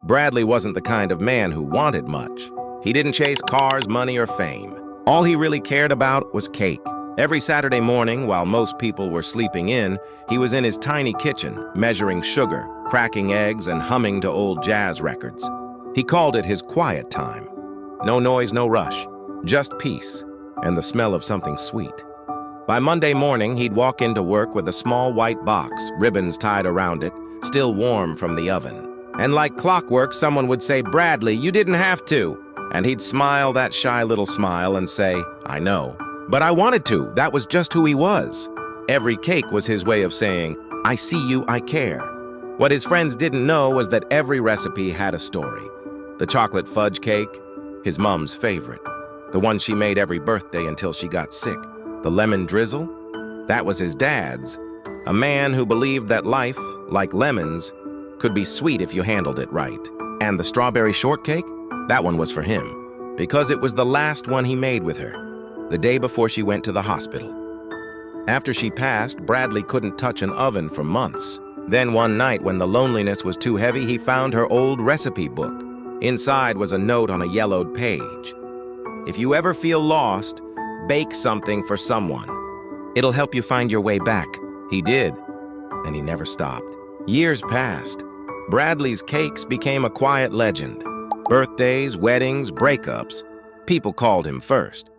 Bradley wasn't the kind of man who wanted much. He didn't chase cars, money, or fame. All he really cared about was cake. Every Saturday morning, while most people were sleeping in, he was in his tiny kitchen, measuring sugar, cracking eggs, and humming to old jazz records. He called it his quiet time. No noise, no rush, just peace and the smell of something sweet. By Monday morning, he'd walk into work with a small white box, ribbons tied around it, still warm from the oven. And like clockwork, someone would say, "Bradley, you didn't have to." And he'd smile that shy little smile and say, "I know. But I wanted to. That was just who he was." Every cake was his way of saying, "I see you, I care." What his friends didn't know was that every recipe had a story. The chocolate fudge cake, his mom's favorite. The one she made every birthday until she got sick. The lemon drizzle, that was his dad's. A man who believed that life, like lemons, could be sweet if you handled it right. And the strawberry shortcake, that one was for him, because it was the last one he made with her, the day before she went to the hospital. After she passed, Bradley couldn't touch an oven for months. Then one night, when the loneliness was too heavy, he found her old recipe book. Inside was a note on a yellowed page. "If you ever feel lost, bake something for someone. It'll help you find your way back." He did, and he never stopped. Years passed. Bradley's cakes became a quiet legend. Birthdays, weddings, breakups, people called him first.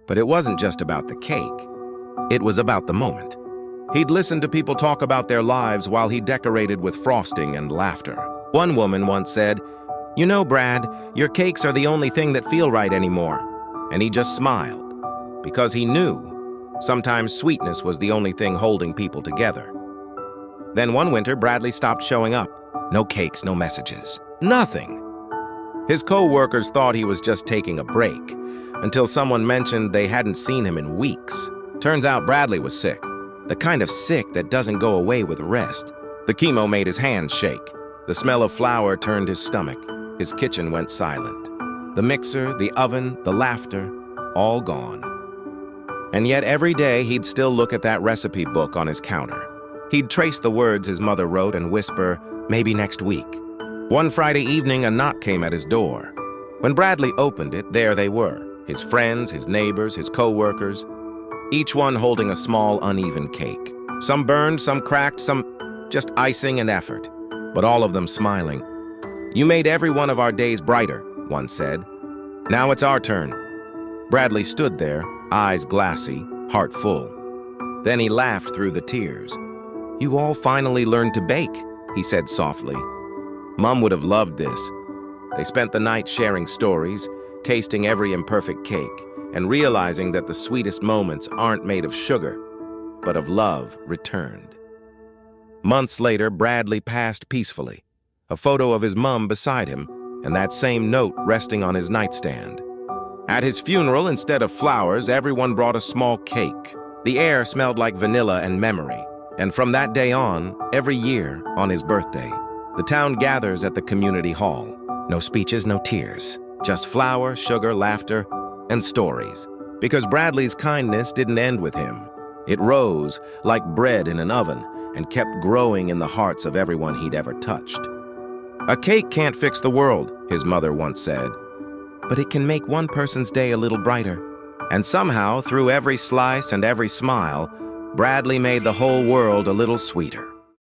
But it wasn't just about the cake. It was about the moment. He'd listen to people talk about their lives while he decorated with frosting and laughter. One woman once said, "You know, Brad, your cakes are the only thing that feel right anymore." And he just smiled, because he knew sometimes sweetness was the only thing holding people together. Then one winter, Bradley stopped showing up. No cakes, no messages, nothing. His co-workers thought he was just taking a break, until someone mentioned they hadn't seen him in weeks. Turns out Bradley was sick, the kind of sick that doesn't go away with rest. The chemo made his hands shake. The smell of flour turned his stomach. His kitchen went silent. The mixer, the oven, the laughter, all gone. And yet every day he'd still look at that recipe book on his counter. He'd trace the words his mother wrote and whisper, "Maybe next week." One Friday evening, a knock came at his door. When Bradley opened it, there they were, his friends, his neighbors, his co-workers, each one holding a small, uneven cake. Some burned, some cracked, some just icing and effort, but all of them smiling. "You made every one of our days brighter," one said. "Now it's our turn." Bradley stood there, eyes glassy, heart full. Then he laughed through the tears. "You all finally learned to bake," he said softly. Mom would have loved this. They spent the night sharing stories, tasting every imperfect cake, and realizing that the sweetest moments aren't made of sugar, but of love returned. Months later, Bradley passed peacefully, a photo of his mom beside him, and that same note resting on his nightstand. At his funeral, instead of flowers, everyone brought a small cake. The air smelled like vanilla and memory, and from that day on, every year, on his birthday, the town gathers at the community hall. No speeches, no tears, just flour, sugar, laughter, and stories. Because Bradley's kindness didn't end with him. It rose like bread in an oven and kept growing in the hearts of everyone he'd ever touched. "A cake can't fix the world," his mother once said, "but it can make one person's day a little brighter." And somehow, through every slice and every smile, Bradley made the whole world a little sweeter.